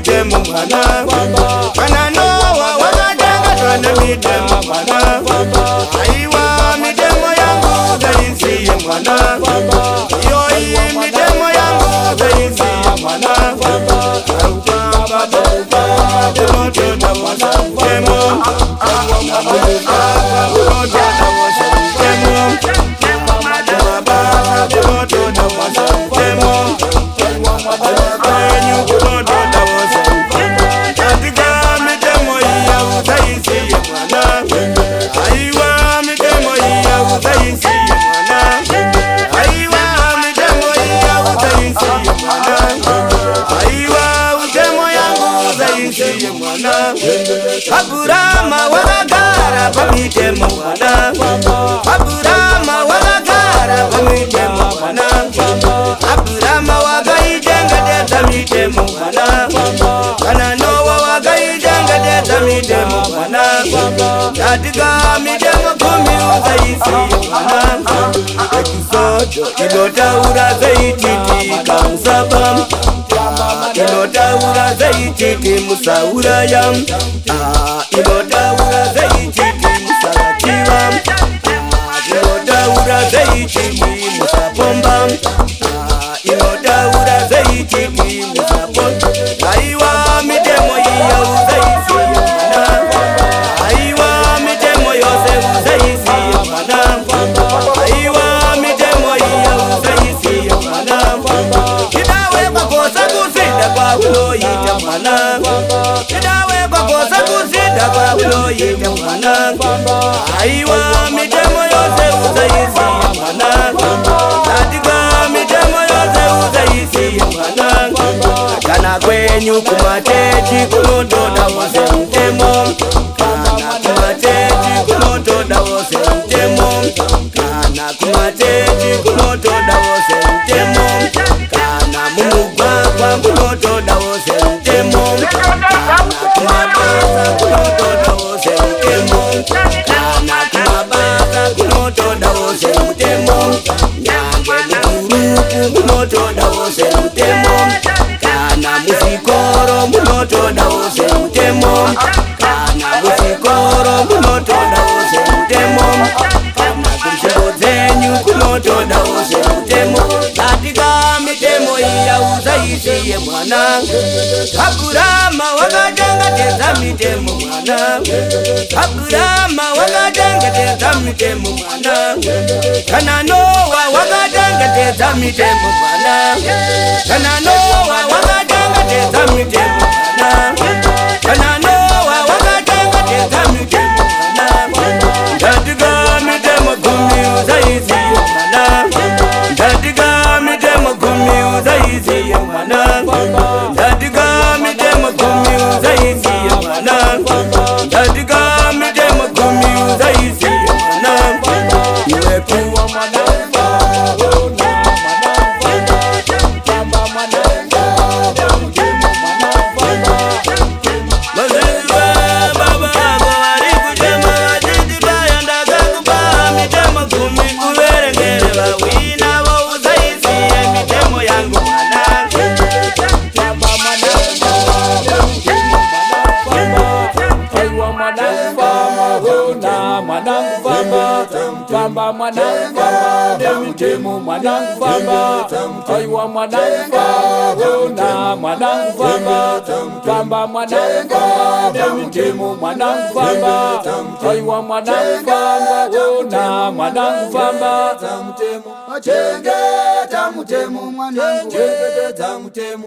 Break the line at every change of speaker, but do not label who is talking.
mitemo mwana kana Noa wakajenga twana mitemo mwana aiwa mitemo yangu zaisiye mwana yoi mitemo yangu zaisiye mwana Aburama wakagara pamitemo mwana Aburama wakagara pamitemo mwana Aburama wakaijenga deta mitemo mwana kana Noa wakaijenga deta mitemo mwana katika mitemo 10 uzaisi mwana ekisodo ilotaura zaititi kamsaba ilotaura zaititi musaurayam ilotaura zaititi musaratiwa ilotaura zaititi musapomba ilotaura zaititi musapomba aiwa mitemo iya uzaisi mwana aiwa mitemo yose uzaisi mwana aiwa mitemo iya uzaisi mwana kidawe makosa kuzinda kwa uloyita mwana kidawe makosa kuzinda kwa uloyita mwana aiwa mitemo yose uzaisi mwana katika mitemo yose uzaisi mwana kana kwenyu kumateji kunotoda wose mtemo kana kumateji kunotoda wose mtemo kana kumateji kunotoda wose mtemo kana mumugwagwa kunotoda wose mtemo kana kumabasa kunotoda wose mtemo kana kumabasa kunotoda wose mtemo nyange mukuruku kunotoda wose mtemo kana musikoro munotoda wose mtemo kana musikoro munotoda wose mtemo kana kumshimbo zenyu kunotoda wose mtemo katika mitemo iya uzaisiye mwana Aburama wakajenga teza mitemo mwana Aburama wakajenga teza mitemo mwana kana Noa wakajenga teza mitemo mwana kana Noa wakajenga teza mitemo mwana kana Noa wakajenga teza mitemo mwana katika mitemo 10 uzaisiye mwana katika mitemo 10 uzaisiye mwana katika mitemo 10 uzaisiye mwana katika mitemo 10 uzaisiye mwana iwe kuwa mwana Famba mwanangu famba demitemo mwanangu famba aiwa mwanangu famba mwanangu famba famba mwanangu famba demitemo mwanangu famba aiwa mwanangu famba mwanangu famba tamutemo achenge tamutemo mwanangu chenge tamutemo